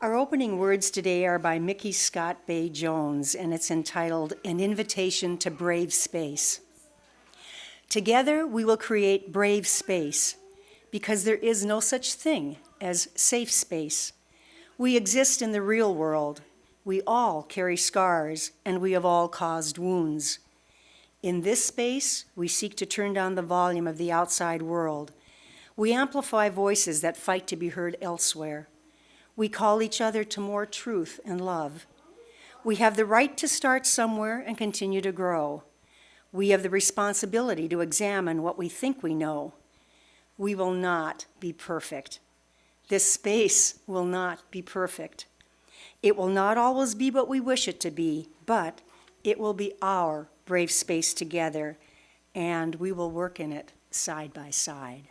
Our opening words today are by Mickey Scott Bay Jones, and it's entitled An Invitation to Brave Space. Together we will create brave space, because there is no such thing as safe space. We exist in the real world. We all carry scars, and we have all caused wounds. In this space, we seek to turn down the volume of the outside world. We amplify voices that fight to be heard elsewhere. We call each other to more truth and love. We have the right to start somewhere and continue to grow. We have the responsibility to examine what we think we know. We will not be perfect. This space will not be perfect. It will not always be what we wish it to be, but it will be our brave space together, and we will work in it side by side.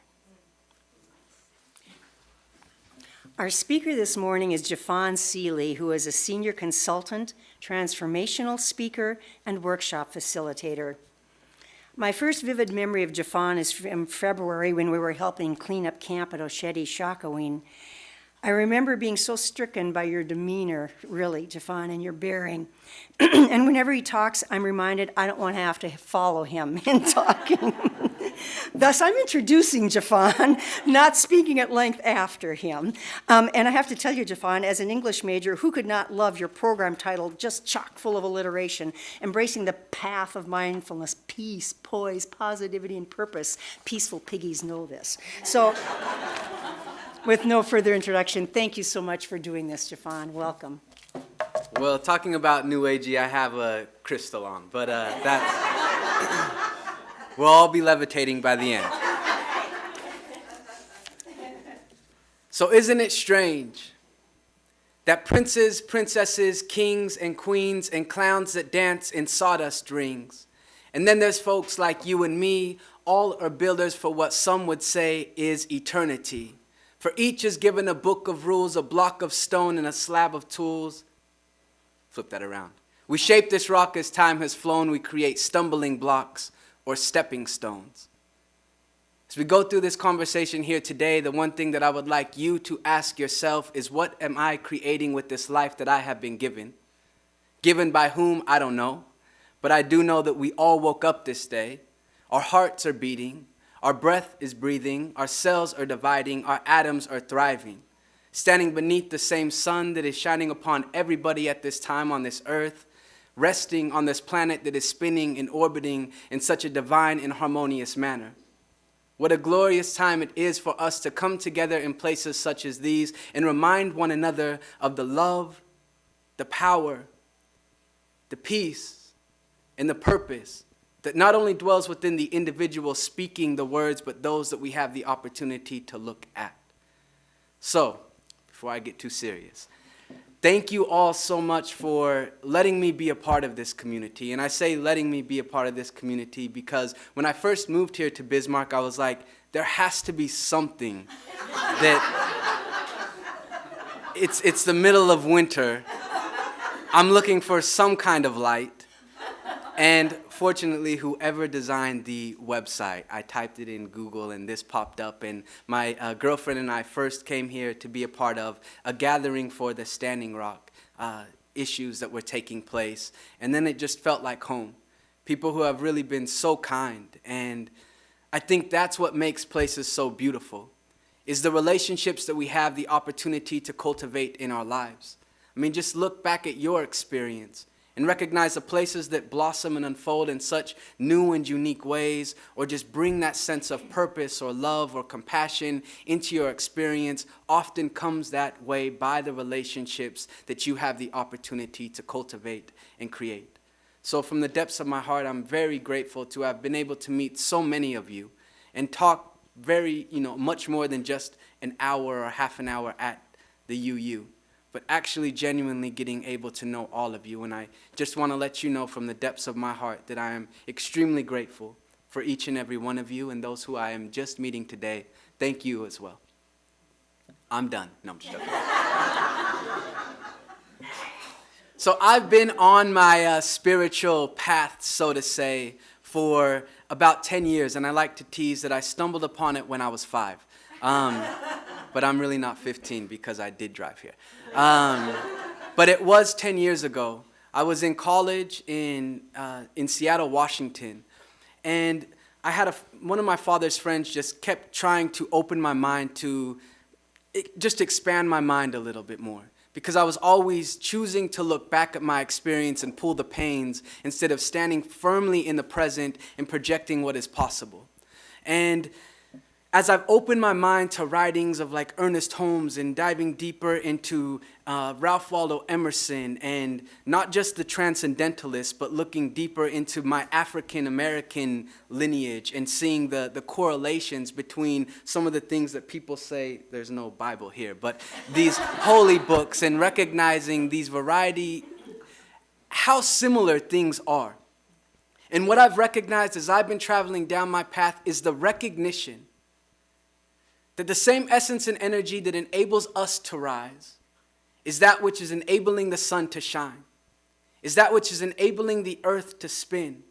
Our speaker this morning is Jeffon Seely, who is a senior consultant, transformational speaker, and workshop facilitator. My first vivid memory of Jeffon is from February when we were helping clean up camp at Oshedi Shakowin. I remember being so stricken by your demeanor, really, Jeffon, and your bearing. And whenever he talks, I'm reminded I don't want to have to follow him in talking. Thus, I'm introducing Jeffon, not speaking at length after him. And I have to tell you, Jeffon, as an English major, who could not love your program title, just chock full of alliteration, embracing the path of mindfulness, peace, poise, positivity, and purpose. Peaceful piggies know this. So, with no further introduction, thank you so much for doing this, Jeffon. Welcome. Well, talking about New Agey, I have a crystal on, but that's... We'll all be levitating by the end. So isn't it strange that princes, princesses, kings, and queens, and clowns that dance in sawdust rings, and then there's folks like you and me, all are builders for what some would say is eternity. For each is given a book of rules, a block of stone, and a slab of tools. Flip that around. We shape this rock as time has flown. We create stumbling blocks or stepping stones. As we go through this conversation here today, the one thing that I would like you to ask yourself is, what am I creating with this life that I have been given? Given by whom, I don't know. But I do know that we all woke up this day. Our hearts are beating. Our breath is breathing. Our cells are dividing. Our atoms are thriving. Standing beneath the same sun that is shining upon everybody at this time on this earth, resting on this planet that is spinning and orbiting in such a divine and harmonious manner. What a glorious time it is for us to come together in places such as these and remind one another of the love, the power, the peace, and the purpose that not only dwells within the individual speaking the words, but those that we have the opportunity to look at. So, before I get too serious, thank you all so much for letting me be a part of this community. And I say letting me be a part of this community because when I first moved here to Bismarck, I was like, there has to be something that it's the middle of winter. I'm looking for some kind of light. And fortunately, whoever designed the website, I typed it in Google and this popped up. And my girlfriend and I first came here to be a part of a gathering for the Standing Rock issues that were taking place. And then it just felt like home. People who have really been so kind. And I think that's what makes places so beautiful, is the relationships that we have the opportunity to cultivate in our lives. I mean, just look back at your experience and recognize the places that blossom and unfold in such new and unique ways, or just bring that sense of purpose or love or compassion into your experience, often comes that way by the relationships that you have the opportunity to cultivate and create. So from the depths of my heart, I'm very grateful to have been able to meet so many of you and talk much more than just an hour or half an hour at the UU. But actually genuinely getting able to know all of you. And I just want to let you know from the depths of my heart that I am extremely grateful for each and every one of you, and those who I am just meeting today. Thank you as well. I'm done. No, I'm just joking. So I've been on my spiritual path, so to say, for about 10 years, and I like to tease that I stumbled upon it when I was 5. But I'm really not 15 because I did drive here. But it was 10 years ago. I was in college in Seattle, Washington, and I had one of my father's friends just kept trying to open my mind to just expand my mind a little bit more, because I was always choosing to look back at my experience and pull the pains instead of standing firmly in the present and projecting what is possible. And as I've opened my mind to writings of like Ernest Holmes and diving deeper into Ralph Waldo Emerson, and not just the transcendentalists, but looking deeper into my African American lineage and seeing the correlations between some of the things that people say, there's no Bible here, but these holy books, and recognizing these variety, how similar things are. And what I've recognized as I've been traveling down my path is the recognition that the same essence and energy that enables us to rise is that which is enabling the sun to shine, is that which is enabling the earth to spin,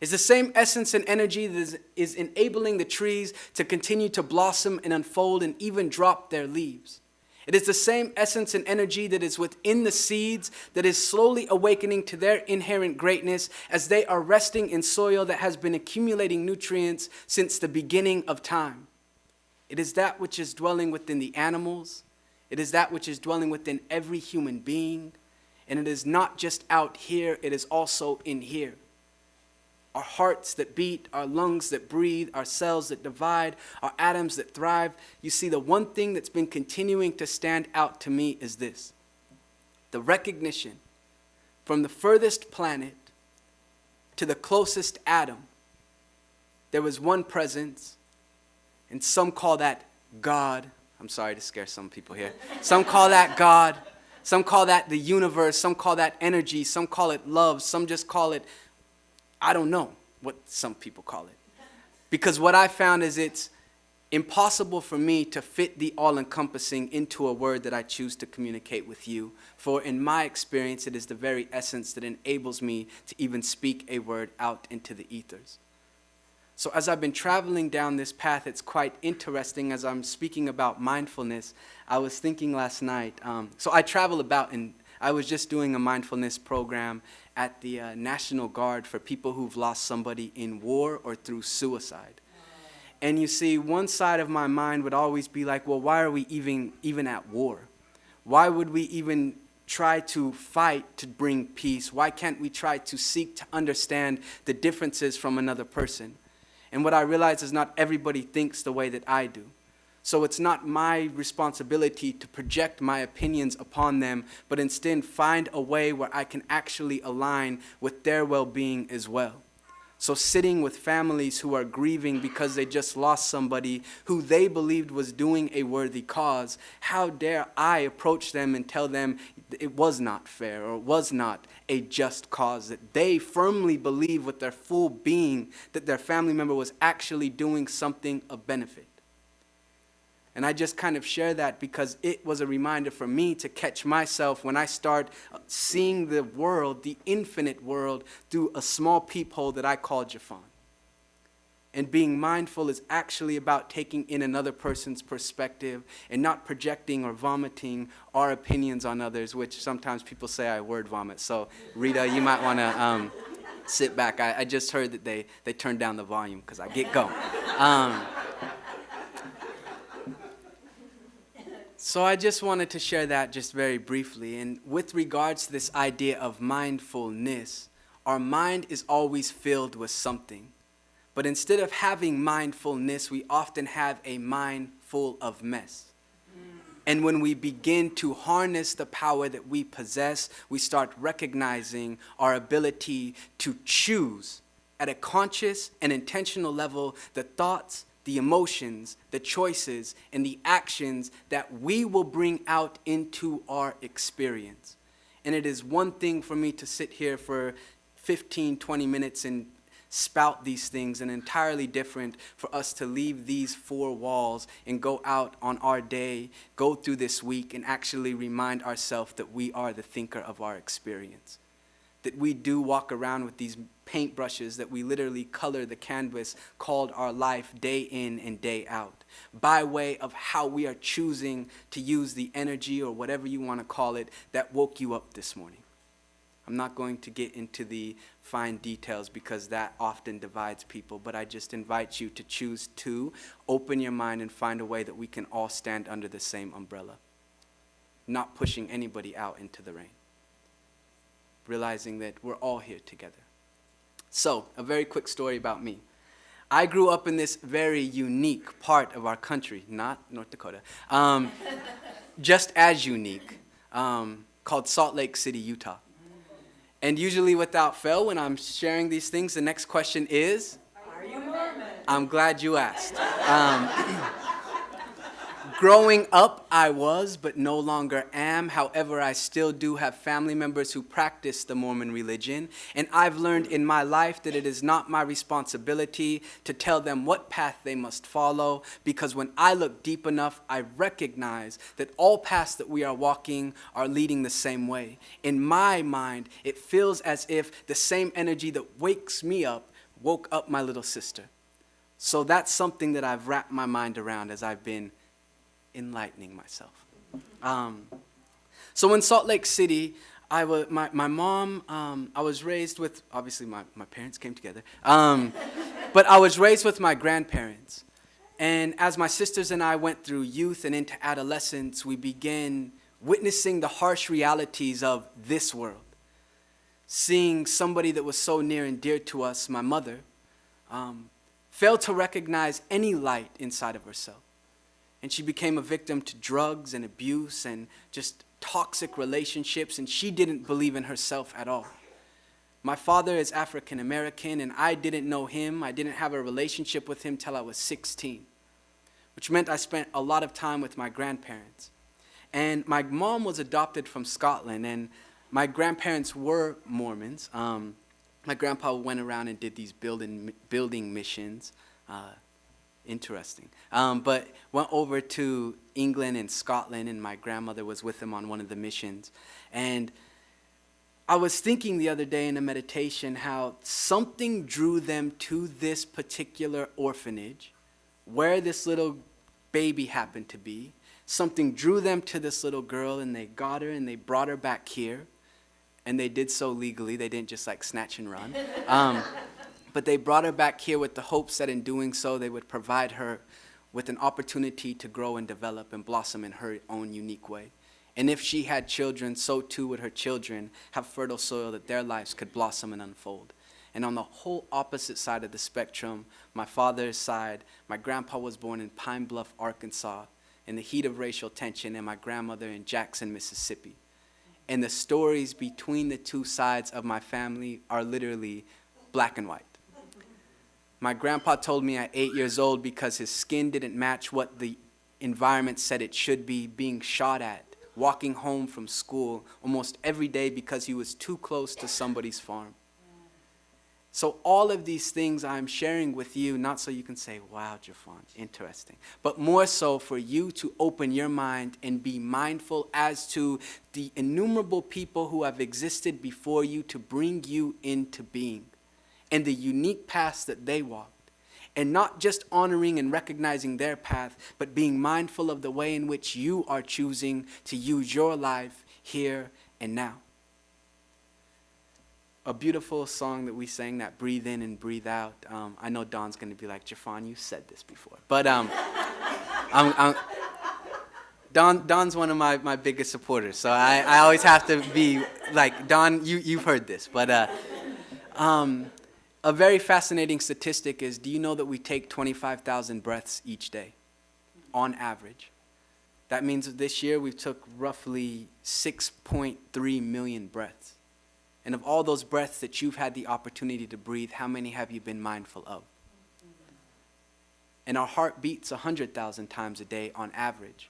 is the same essence and energy that is enabling the trees to continue to blossom and unfold and even drop their leaves. It is the same essence and energy that is within the seeds that is slowly awakening to their inherent greatness as they are resting in soil that has been accumulating nutrients since the beginning of time. It is that which is dwelling within the animals. It is that which is dwelling within every human being. And it is not just out here, it is also in here. Our hearts that beat, our lungs that breathe, our cells that divide, our atoms that thrive. You see, the one thing that's been continuing to stand out to me is this: the recognition from the furthest planet to the closest atom, there was one presence. And some call that God. I'm sorry to scare some people here. Some call that God. Some call that the universe. Some call that energy. Some call it love. Some just call it, I don't know what some people call it. Because what I found is it's impossible for me to fit the all-encompassing into a word that I choose to communicate with you. For in my experience, it is the very essence that enables me to even speak a word out into the ethers. So as I've been traveling down this path, it's quite interesting as I'm speaking about mindfulness. I was thinking last night, so I travel about, and I was just doing a mindfulness program at the National Guard for people who've lost somebody in war or through suicide. And you see, one side of my mind would always be like, well, why are we even at war? Why would we even try to fight to bring peace? Why can't we try to seek to understand the differences from another person? And what I realize is not everybody thinks the way that I do. So it's not my responsibility to project my opinions upon them, but instead find a way where I can actually align with their well-being as well. So sitting with families who are grieving because they just lost somebody who they believed was doing a worthy cause, how dare I approach them and tell them it was not fair or was not a just cause, that they firmly believe with their full being that their family member was actually doing something of benefit. And I just kind of share that because it was a reminder for me to catch myself when I start seeing the world, the infinite world, through a small peephole that I call Jeffon. And being mindful is actually about taking in another person's perspective and not projecting or vomiting our opinions on others, which sometimes people say I word vomit. So Rita, you might want to sit back. I just heard that they turned down the volume because I get going. So I just wanted to share that just very briefly. And with regards to this idea of mindfulness, our mind is always filled with something. But instead of having mindfulness, we often have a mind full of mess. And when we begin to harness the power that we possess, we start recognizing our ability to choose at a conscious and intentional level the thoughts, the emotions, the choices, and the actions that we will bring out into our experience. And it is one thing for me to sit here for 15, 20 minutes and spout these things, and entirely different for us to leave these four walls and go out on our day, go through this week, and actually remind ourselves that we are the thinker of our experience. that we do walk around with these paintbrushes, that we literally color the canvas called our life day in and day out, by way of how we are choosing to use the energy, or whatever you want to call it, that woke you up this morning. I'm not going to get into the fine details because that often divides people, but I just invite you to choose to open your mind and find a way that we can all stand under the same umbrella, not pushing anybody out into the rain, realizing that we're all here together. So, a very quick story about me. I grew up in this very unique part of our country, not North Dakota, just as unique, called Salt Lake City, Utah. And usually without fail, when I'm sharing these things, the next question is, Are you Mormon? I'm glad you asked. Growing up, I was, but no longer am. However, I still do have family members who practice the Mormon religion. And I've learned in my life that it is not my responsibility to tell them what path they must follow, because when I look deep enough, I recognize that all paths that we are walking are leading the same way. In my mind, it feels as if the same energy that wakes me up woke up my little sister. So that's something that I've wrapped my mind around as I've been enlightening myself. So in Salt Lake City, my mom, I was raised with, obviously my parents came together, but I was raised with my grandparents. And as my sisters and I went through youth and into adolescence, we began witnessing the harsh realities of this world. Seeing somebody that was so near and dear to us, my mother, fail to recognize any light inside of herself. And she became a victim to drugs and abuse and just toxic relationships, and she didn't believe in herself at all. My father is African American, and I didn't know him. I didn't have a relationship with him till I was 16, which meant I spent a lot of time with my grandparents. And my mom was adopted from Scotland, and my grandparents were Mormons. My grandpa went around and did these building missions. Interesting. But went over to England and Scotland, and my grandmother was with him on one of the missions. And I was thinking the other day in a meditation how something drew them to this particular orphanage where this little baby happened to be. Something drew them to this little girl, and they got her and they brought her back here. And they did so legally. They didn't just like snatch and run. But they brought her back here with the hopes that in doing so, they would provide her with an opportunity to grow and develop and blossom in her own unique way. And if she had children, so too would her children have fertile soil that their lives could blossom and unfold. And on the whole opposite side of the spectrum, my father's side, my grandpa was born in Pine Bluff, Arkansas, in the heat of racial tension, and my grandmother in Jackson, Mississippi. And the stories between the two sides of my family are literally black and white. My grandpa told me at 8 years old, because his skin didn't match what the environment said it should be, being shot at, walking home from school almost every day because he was too close to somebody's farm. So all of these things I'm sharing with you, not so you can say, wow, Jeffon, interesting, but more so for you to open your mind and be mindful as to the innumerable people who have existed before you to bring you into being, and the unique paths that they walked, and not just honoring and recognizing their path, but being mindful of the way in which you are choosing to use your life here and now. A beautiful song that we sang, that breathe in and breathe out. I know Dawn's going to be like, Jeffon, you said this before. But Dawn's one of my biggest supporters, so I always have to be like, Dawn, you've heard this. But a very fascinating statistic is, do you know that we take 25,000 breaths each day, on average? That means that this year we took roughly 6.3 million breaths. And of all those breaths that you've had the opportunity to breathe, how many have you been mindful of? And our heart beats 100,000 times a day on average.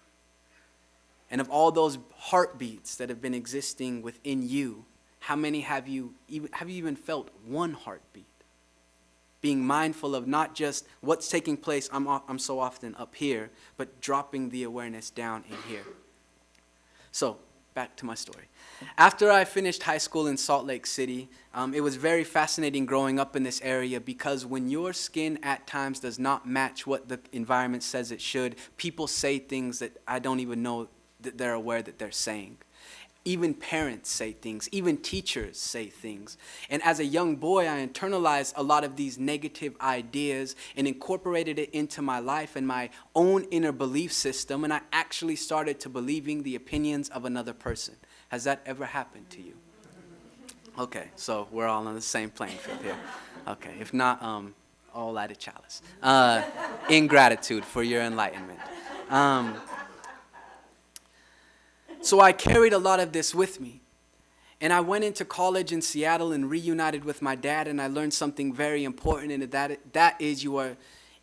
And of all those heartbeats that have been existing within you, how many have you even felt one heartbeat? Being mindful of not just what's taking place, I'm so often up here, but dropping the awareness down in here. So, back to my story. After I finished high school in Salt Lake City, it was very fascinating growing up in this area because when your skin at times does not match what the environment says it should, people say things that I don't even know that they're aware that they're saying. Even parents say things, even teachers say things. And as a young boy, I internalized a lot of these negative ideas and incorporated it into my life and my own inner belief system, and I actually started to believing the opinions of another person. Has that ever happened to you? Okay, so we're all on the same playing field here. Okay, if not, all light a chalice. In gratitude for your enlightenment. So I carried a lot of this with me. And I went into college in Seattle and reunited with my dad, and I learned something very important, and that is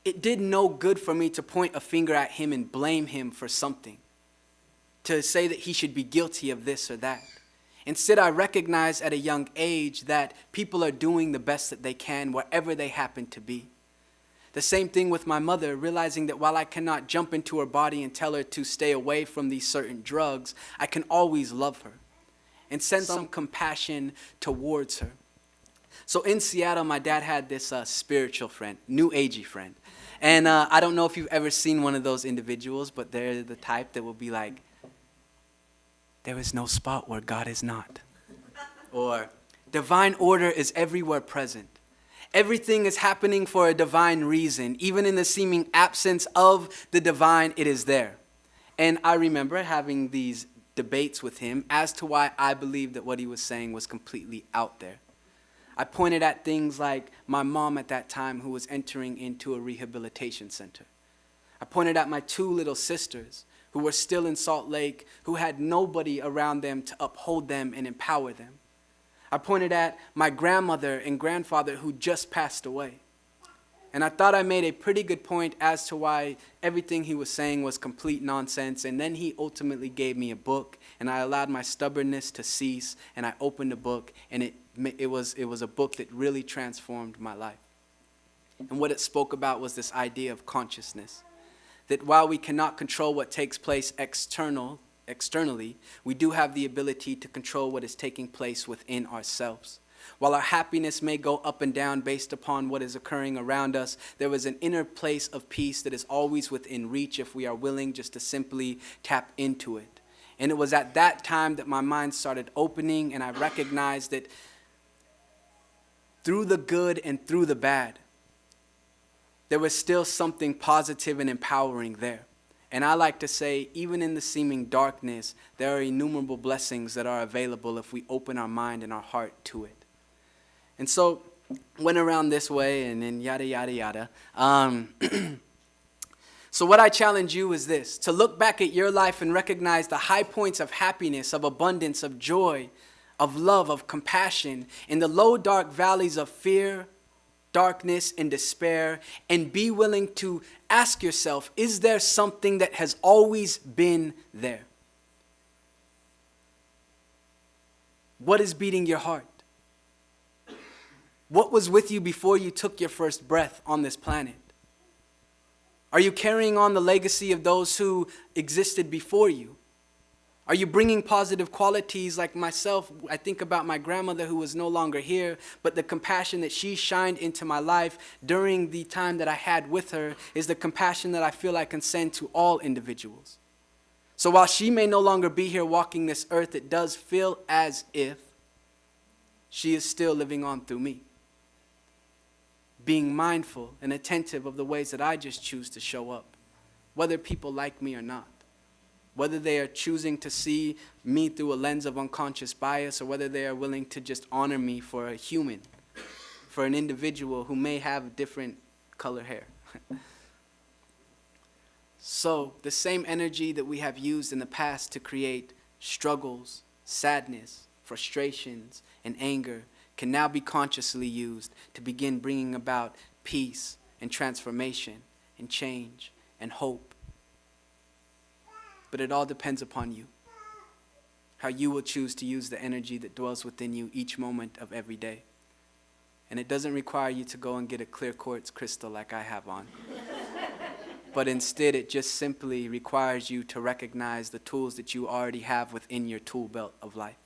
it did no good for me to point a finger at him and blame him for something, to say that he should be guilty of this or that. Instead, I recognized at a young age that people are doing the best that they can wherever they happen to be. The same thing with my mother, realizing that while I cannot jump into her body and tell her to stay away from these certain drugs, I can always love her and send some compassion towards her. So in Seattle, my dad had this spiritual friend, new agey friend. And I don't know if you've ever seen one of those individuals, but they're the type that will be like, there is no spot where God is not. Or divine order is everywhere present. Everything is happening for a divine reason. Even in the seeming absence of the divine, it is there. And I remember having these debates with him as to why I believed that what he was saying was completely out there. I pointed at things like my mom at that time who was entering into a rehabilitation center. I pointed at my two little sisters who were still in Salt Lake, who had nobody around them to uphold them and empower them. I pointed at my grandmother and grandfather who just passed away. And I thought I made a pretty good point as to why everything he was saying was complete nonsense. And then he ultimately gave me a book, and I allowed my stubbornness to cease, and I opened the book, and it was a book that really transformed my life. And what it spoke about was this idea of consciousness. That while we cannot control what takes place externally, we do have the ability to control what is taking place within ourselves. While our happiness may go up and down based upon what is occurring around us, there is an inner place of peace that is always within reach if we are willing just to simply tap into it. And it was at that time that my mind started opening, and I recognized that through the good and through the bad, there was still something positive and empowering there. And I like to say, even in the seeming darkness, there are innumerable blessings that are available if we open our mind and our heart to it. And so, went around this way and then yada, yada, yada. So what I challenge you is this, to look back at your life and recognize the high points of happiness, of abundance, of joy, of love, of compassion, in the low, dark valleys of fear, darkness, and despair, and be willing to ask yourself, is there something that has always been there? What is beating your heart? What was with you before you took your first breath on this planet? Are you carrying on the legacy of those who existed before you? Are you bringing positive qualities like myself? I think about my grandmother who was no longer here, but the compassion that she shined into my life during the time that I had with her is the compassion that I feel I can send to all individuals. So while she may no longer be here walking this earth, it does feel as if she is still living on through me. Being mindful and attentive of the ways that I just choose to show up, whether people like me or not. Whether they are choosing to see me through a lens of unconscious bias, or whether they are willing to just honor me for a human, for an individual who may have different color hair. So the same energy that we have used in the past to create struggles, sadness, frustrations, and anger can now be consciously used to begin bringing about peace and transformation and change and hope. But it all depends upon you, how you will choose to use the energy that dwells within you each moment of every day. And it doesn't require you to go and get a clear quartz crystal like I have on. but instead it just simply requires you to recognize the tools that you already have within your tool belt of life.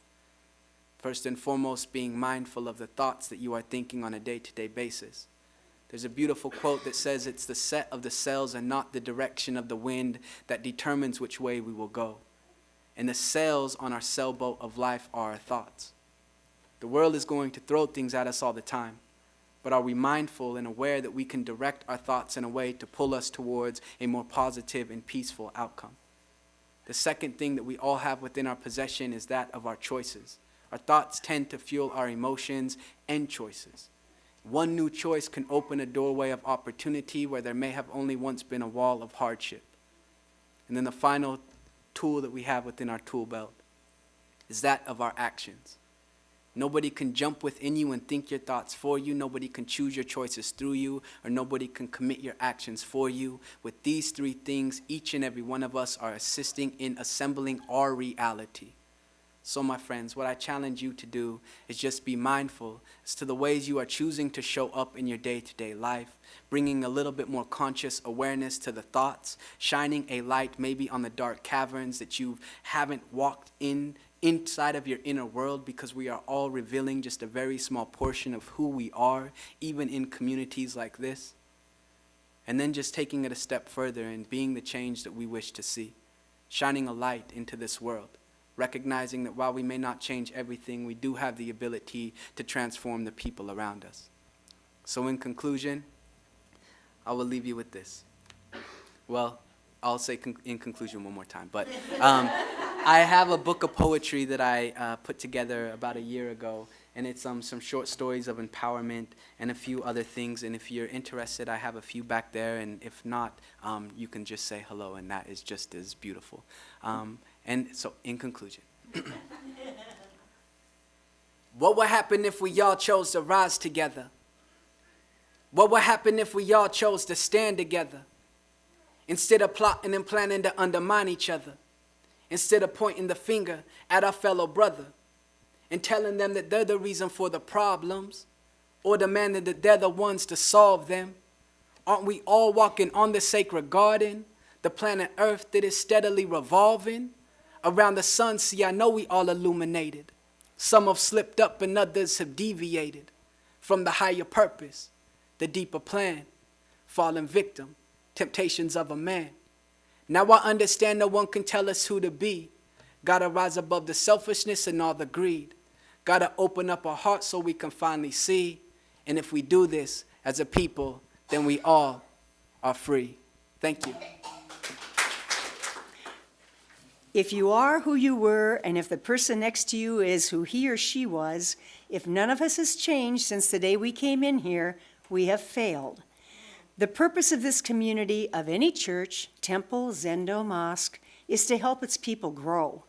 First and foremost, being mindful of the thoughts that you are thinking on a day-to-day basis. There's a beautiful quote that says it's the set of the sails and not the direction of the wind that determines which way we will go. And the sails on our sailboat of life are our thoughts. The world is going to throw things at us all the time, but are we mindful and aware that we can direct our thoughts in a way to pull us towards a more positive and peaceful outcome? The second thing that we all have within our possession is that of our choices. Our thoughts tend to fuel our emotions and choices. One new choice can open a doorway of opportunity where there may have only once been a wall of hardship. And then the final tool that we have within our tool belt is that of our actions. Nobody can jump within you and think your thoughts for you. Nobody can choose your choices through you, or nobody can commit your actions for you. With these three things, each and every one of us are assisting in assembling our reality. So my friends, what I challenge you to do is just be mindful as to the ways you are choosing to show up in your day-to-day life, bringing a little bit more conscious awareness to the thoughts, shining a light maybe on the dark caverns that you haven't walked inside of your inner world, because we are all revealing just a very small portion of who we are, even in communities like this. And then just taking it a step further and being the change that we wish to see, shining a light into this world. Recognizing that while we may not change everything, we do have the ability to transform the people around us. So in conclusion, I will leave you with this. Well, I'll say in conclusion one more time, but I have a book of poetry that I put together about a year ago, and it's some short stories of empowerment and a few other things, and if you're interested, I have a few back there, and if not, you can just say hello, and that is just as beautiful. And so, in conclusion, what would happen if we all chose to rise together? What would happen if we all chose to stand together? Instead of plotting and planning to undermine each other, instead of pointing the finger at our fellow brother and telling them that they're the reason for the problems, or demanding that they're the ones to solve them, aren't we all walking on the sacred garden, the planet Earth that is steadily revolving around the sun? See, I know we all illuminated. Some have slipped up and others have deviated from the higher purpose, the deeper plan, fallen victim, temptations of a man. Now I understand no one can tell us who to be. Gotta rise above the selfishness and all the greed. Gotta open up our hearts so we can finally see. And if we do this as a people, then we all are free. Thank you. If you are who you were, and if the person next to you is who he or she was, if none of us has changed since the day we came in here, we have failed. The purpose of this community, of any church, temple, zendo, mosque, is to help its people grow.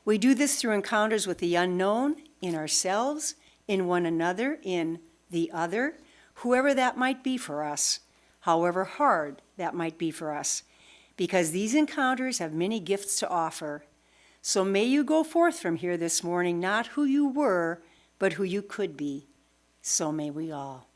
We do this through encounters with the unknown, in ourselves, in one another, in the other, whoever that might be for us, however hard that might be for us, because these encounters have many gifts to offer. So may you go forth from here this morning, not who you were, but who you could be. So may we all.